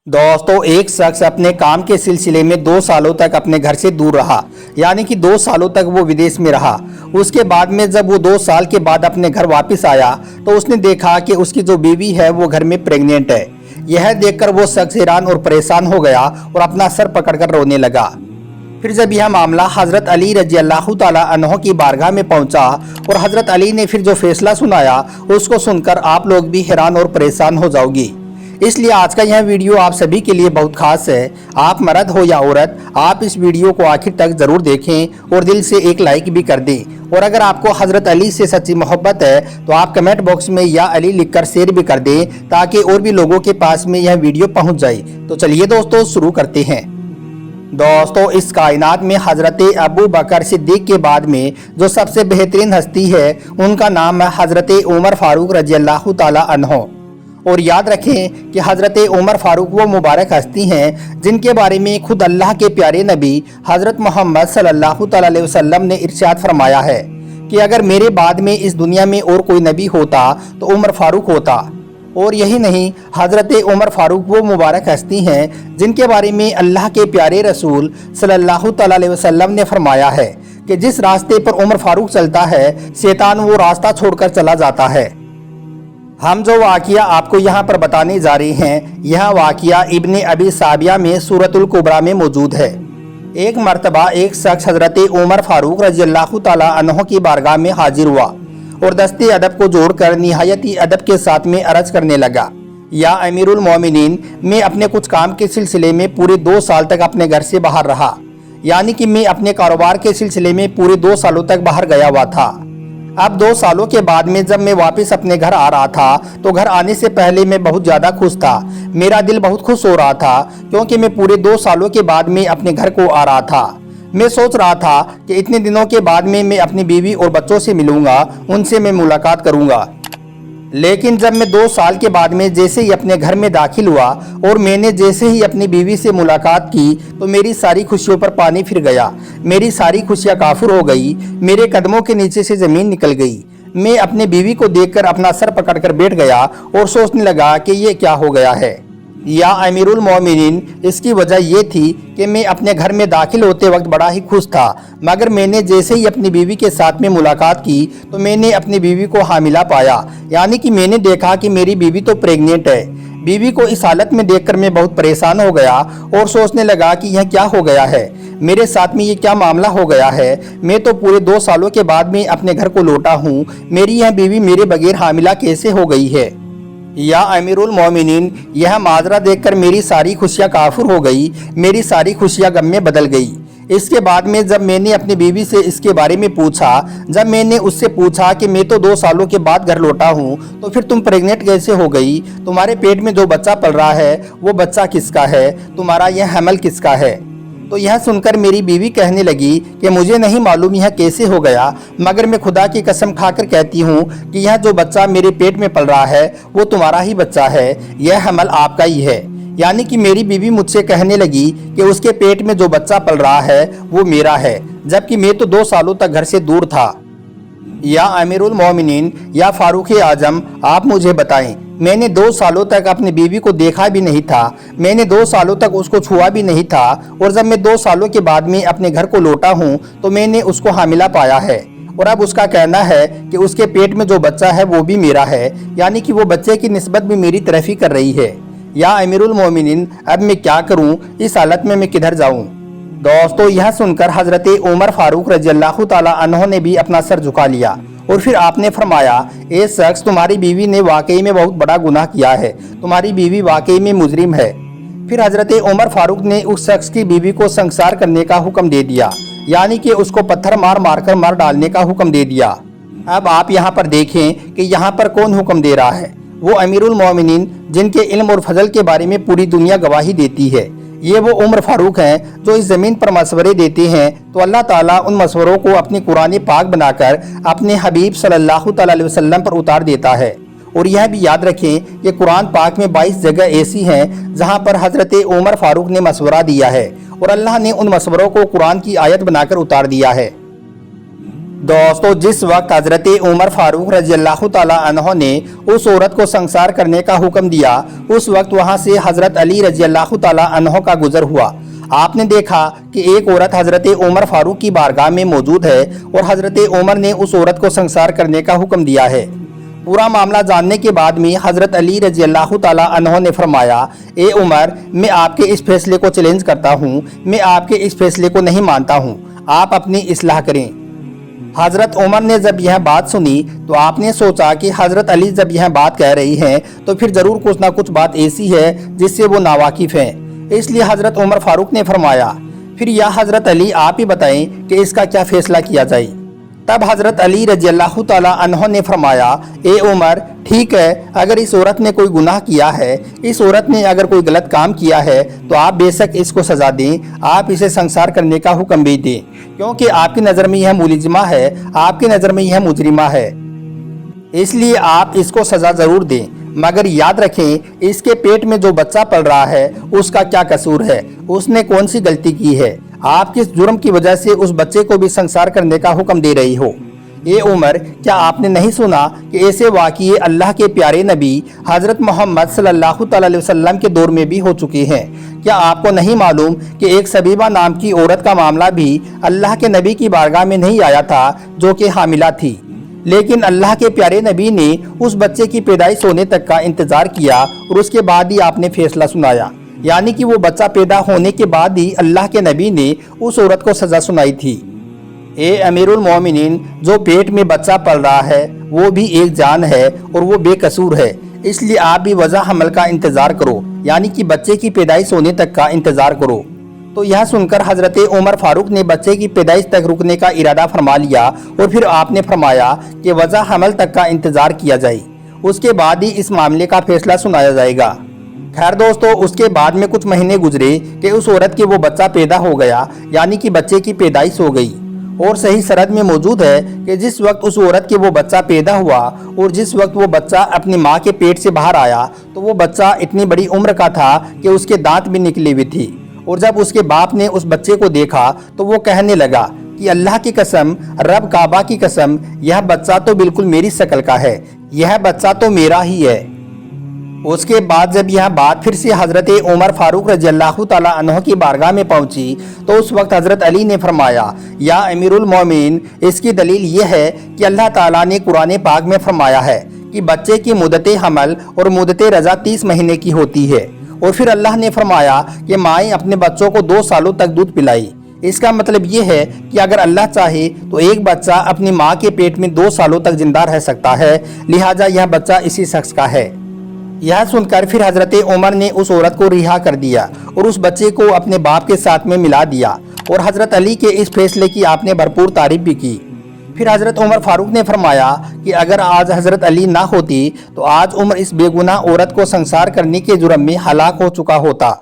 दोस्तों, एक शख्स अपने काम के सिलसिले में 2 सालों तक अपने घर से दूर रहा, यानी कि 2 सालों तक वो विदेश में रहा। उसके बाद में जब वो 2 साल के बाद अपने घर वापस आया तो उसने देखा कि उसकी जो बीवी है वो घर में प्रेग्नेंट है। यह देखकर वो शख्स हैरान और परेशान हो गया और अपना सर पकड़कर रोने लगा। फिर जब यह मामला हज़रत अली रजी अल्लाह तआला अन्हो की बारगाह में पहुंचा और हज़रत अली ने फिर जो फैसला सुनाया उसको सुनकर आप लोग भी हैरान और परेशान हो जाओगी। इसलिए आज का यह वीडियो आप सभी के लिए बहुत खास है। आप मर्द हो या औरत, आप इस वीडियो को आखिर तक ज़रूर देखें और दिल से एक लाइक भी कर दें। और अगर आपको हज़रत अली से सच्ची मोहब्बत है तो आप कमेंट बॉक्स में या अली लिखकर शेयर भी कर दें, ताकि और भी लोगों के पास में यह वीडियो पहुंच जाए। तो चलिए दोस्तों, शुरू करते हैं। दोस्तों, इस कायनात में हज़रत अबू बकर सिद्दीक के बाद में जो सबसे बेहतरीन हस्ती है उनका नाम है हज़रत उमर फारूक रजी अल्लाह तआला अन्हो। और याद रखें कि हज़रत उमर फारूक वो मुबारक हस्ती हैं जिनके बारे में खुद अल्लाह के प्यारे नबी हज़रत मोहम्मद सल्लल्लाहु अलैहि वसल्लम ने इरशाद फरमाया है कि अगर मेरे बाद में इस दुनिया में और कोई नबी होता तो उमर फारूक होता। और यही नहीं, हज़रत उमर फारूक वो मुबारक हस्ती हैं जिनके बारे में अल्लाह के प्यारे रसूल सल्लल्लाहु अलैहि वसल्लम ने फरमाया है कि जिस रास्ते पर उमर फारूक चलता है शैतान वो रास्ता छोड़कर चला जाता है। हम जो वाक़िया आपको यहाँ पर बताने जा रहे हैं, यह वाक़िया इब्ने अबी साबिया में सूरतुल कुबरा में मौजूद है। एक मर्तबा एक शख्स हज़रत उमर फारूक रज़ी अल्लाह तआला अन्हो की बारगाह में हाजिर हुआ और दस्ते अदब को जोड़कर निहायत ही अदब के साथ में अर्ज करने लगा, या अमीरुल मोमिनीन, मैं अपने कुछ काम के सिलसिले में पूरे 2 साल तक अपने घर से बाहर रहा, यानी कि मैं अपने कारोबार के सिलसिले में पूरे 2 सालों तक बाहर गया हुआ था। अब 2 सालों के बाद में जब मैं वापस अपने घर आ रहा था तो घर आने से पहले मैं बहुत ज़्यादा खुश था। मेरा दिल बहुत खुश हो रहा था क्योंकि मैं पूरे 2 सालों के बाद में अपने घर को आ रहा था। मैं सोच रहा था कि इतने दिनों के बाद में मैं अपनी बीवी और बच्चों से मिलूंगा, उनसे मैं मुलाकात करूंगा। लेकिन जब मैं 2 साल के बाद में जैसे ही अपने घर में दाखिल हुआ और मैंने जैसे ही अपनी बीवी से मुलाकात की तो मेरी सारी खुशियों पर पानी फिर गया। मेरी सारी खुशियां काफुर हो गई, मेरे कदमों के नीचे से ज़मीन निकल गई। मैं अपनी बीवी को देखकर अपना सर पकड़कर बैठ गया और सोचने लगा कि ये क्या हो गया है, या अमीरुल मोमिनीन। इसकी वजह ये थी कि मैं अपने घर में दाखिल होते वक्त बड़ा ही खुश था, मगर मैंने जैसे ही अपनी बीवी के साथ में मुलाकात की तो मैंने अपनी बीवी को हामिला पाया, यानी कि मैंने देखा कि मेरी बीवी तो प्रेग्नेंट है। बीवी को इस हालत में देखकर मैं बहुत परेशान हो गया और सोचने लगा कि यह क्या हो गया है, मेरे साथ में ये क्या मामला हो गया है। मैं तो पूरे 2 सालों के बाद में अपने घर को लौटा हूँ, मेरी यह बीवी मेरे बगैर हामिला कैसे हो गई है। या अमीरुल मोमिनीन, यह माजरा देखकर मेरी सारी खुशियां काफुर हो गई, मेरी सारी खुशियां गम में बदल गई। इसके बाद में जब मैंने अपनी बीवी से इसके बारे में पूछा, जब मैंने उससे पूछा कि मैं तो 2 सालों के बाद घर लौटा हूँ तो फिर तुम प्रेग्नेंट कैसे हो गई, तुम्हारे पेट में जो बच्चा पल रहा है वो बच्चा किसका है, तुम्हारा यह हमल किसका है। तो यह सुनकर मेरी बीवी कहने लगी कि मुझे नहीं मालूम यह कैसे हो गया, मगर मैं खुदा की कसम खाकर कहती हूँ कि यह जो बच्चा मेरे पेट में पल रहा है वो तुम्हारा ही बच्चा है, यह हमल आपका ही है। यानी कि मेरी बीवी मुझसे कहने लगी कि उसके पेट में जो बच्चा पल रहा है वो मेरा है, जबकि मैं तो 2 सालों तक घर से दूर था। या अमीरुल मोमिनीन, या फारूक आजम, आप मुझे बताएं, मैंने 2 सालों तक अपनी बीवी को देखा भी नहीं था, मैंने 2 सालों तक उसको छुआ भी नहीं था, और जब मैं 2 सालों के बाद में अपने घर को लौटा हूँ तो मैंने उसको हामिला पाया है। और अब उसका कहना है कि उसके पेट में जो बच्चा है वो भी मेरा है, यानी कि वो बच्चे की निस्बत भी मेरी तरफ ही कर रही है। या अमीरुल मोमिनीन, अब मैं क्या करूँ, इस हालत में मैं किधर जाऊँ। दोस्तों, यह सुनकर हज़रत उमर फारूक रज़ी अल्लाह तआला अन्हो ने भी अपना सर झुका लिया और फिर आपने फरमाया, ए शख्स, तुम्हारी बीवी ने वाकई में बहुत बड़ा गुनाह किया है, तुम्हारी बीवी वाकई में मुजरिम है। फिर हज़रत उमर फारूक ने उस शख्स की बीवी को संसार करने का हुक्म दे दिया, यानी कि उसको पत्थर मार मार कर मार डालने का हुक्म दे दिया। अब आप यहाँ पर देखें कि यहाँ पर कौन हुक्म दे रहा है, वो अमीरुल मोमिनीन जिनके इल्म और फजल के बारे में पूरी दुनिया गवाही देती है। ये वो उमर फारूक हैं जो इस ज़मीन पर मशवरे देते हैं, तो अल्लाह ताला उन मशवरों को अपनी कुरान पाक बनाकर अपने हबीब सल्लल्लाहु अलैहि वसल्लम पर उतार देता है। और यह भी याद रखें कि कुरान पाक में 22 जगह ऐसी हैं जहां पर हज़रत उमर फारूक ने मशवरा दिया है और अल्लाह ने उन मशवरों को कुरान की आयत बनाकर उतार दिया है। दोस्तों, जिस वक्त हजरत उमर फारूक रजी अल्लाह ताला अन्हो ने उस औरत को संसार करने का हुक्म दिया, उस वक्त वहां से हजरत अली रजी अल्लाह ताला अन्हो का गुजर हुआ। आपने देखा कि एक औरत हजरत उमर फारूक की बारगाह में मौजूद है और हजरत उमर ने उस औरत को संसार करने का हुक्म दिया है। पूरा मामला जानने के बाद में हजरत अली रजी अल्लाह ताला अन्हो ने फरमाया, ए उमर, मैं आपके इस फैसले को चैलेंज करता हूँ, मैं आपके इस फैसले को नहीं मानता हूँ, आप अपनी इस्लाह करें। हजरत उमर ने जब यह बात सुनी तो आपने सोचा कि हजरत अली जब यह बात कह रही हैं तो फिर ज़रूर कुछ ना कुछ बात ऐसी है जिससे वो नावाकिफ़ हैं। इसलिए हजरत उमर फारूक ने फरमाया, फिर या हजरत अली आप ही बताएं कि इसका क्या फ़ैसला किया जाए। तब हजरत अली रजी अल्लाह ताला अन्हो ने फरमाया, ए उमर, ठीक है, अगर इस औरत ने कोई गुनाह किया है, इस औरत ने अगर कोई गलत काम किया है तो आप बेशक इसको सज़ा दें, आप इसे संसार करने का हुक्म भी दें, क्योंकि आपकी नज़र में यह मुलजिमा है, आपकी नज़र में यह मुजरिमा है, इसलिए आप इसको सज़ा ज़रूर दें। मगर याद रखें, इसके पेट में जो बच्चा पल रहा है उसका क्या कसूर है, उसने कौन सी गलती की है, आप किस जुर्म की वजह से उस बच्चे को भी संसार करने का हुक्म दे रही हो। ये उमर, क्या आपने नहीं सुना कि ऐसे वाक़ये अल्लाह के प्यारे नबी हज़रत मोहम्मद सल्लल्लाहु अलैहि वसल्लम के दौर में भी हो चुके हैं। क्या आपको नहीं मालूम कि एक सबीबा नाम की औरत का मामला भी अल्लाह के नबी की बारगाह में नहीं आया था, जो कि हामिला थी, लेकिन अल्लाह के प्यारे नबी ने उस बच्चे की पैदाइश होने तक का इंतज़ार किया और उसके बाद ही आपने फैसला सुनाया। यानी कि वो बच्चा पैदा होने के बाद ही अल्लाह के नबी ने उस औरत को सज़ा सुनाई थी। ए अमीरुल मोमिनीन, जो पेट में बच्चा पल रहा है वो भी एक जान है और वो बेकसूर है, इसलिए आप भी वज़ा हमल का इंतज़ार करो, यानी कि बच्चे की पैदाइश होने तक का इंतज़ार करो। तो यह सुनकर हजरत उमर फारूक ने बच्चे की पैदाइश तक रुकने का इरादा फरमा लिया और फिर आपने फरमाया कि वज़ा हमल तक का इंतज़ार किया जाए, उसके बाद ही इस मामले का फैसला सुनाया जाएगा। खैर दोस्तों, उसके बाद में कुछ महीने गुजरे कि उस औरत के वो बच्चा पैदा हो गया, यानी कि बच्चे की पैदाइश हो गई। और सही सरद में मौजूद है कि जिस वक्त उस औरत के वो बच्चा पैदा हुआ और जिस वक्त वो बच्चा अपनी माँ के पेट से बाहर आया तो वो बच्चा इतनी बड़ी उम्र का था कि उसके दांत भी निकली हुई थी। और जब उसके बाप ने उस बच्चे को देखा तो वो कहने लगा कि अल्लाह की कसम, रब काबा की कसम, यह बच्चा तो बिल्कुल मेरी शक्ल का है, यह बच्चा तो मेरा ही है। उसके बाद जब यह बात फिर से हज़रत उमर फारूक रजी अल्लाह ताला अन्हो की बारगाह में पहुंची तो उस वक्त हज़रत अली ने फरमाया, या अमीरुल मोमिन, इसकी दलील ये है कि अल्लाह ताला ने कुरान पाक में फरमाया है कि बच्चे की मुद्दत हमल और मुद्दत रज़ा 30 महीने की होती है। और फिर अल्लाह ने फरमाया कि माएँ अपने बच्चों को 2 सालों तक दूध पिलाई। इसका मतलब ये है कि अगर अल्लाह चाहे तो एक बच्चा अपनी माँ के पेट में 2 सालों तक जिंदा रह सकता है, लिहाजा यह बच्चा इसी शख्स का है। यह सुनकर फिर हजरत उमर ने उस औरत को रिहा कर दिया और उस बच्चे को अपने बाप के साथ में मिला दिया और हजरत अली के इस फैसले की आपने भरपूर तारीफ भी की। फिर हजरत उमर फारूक ने फरमाया कि अगर आज हजरत अली ना होती तो आज उमर इस बेगुनाह औरत को संसार करने के जुर्म में हलाक हो चुका होता।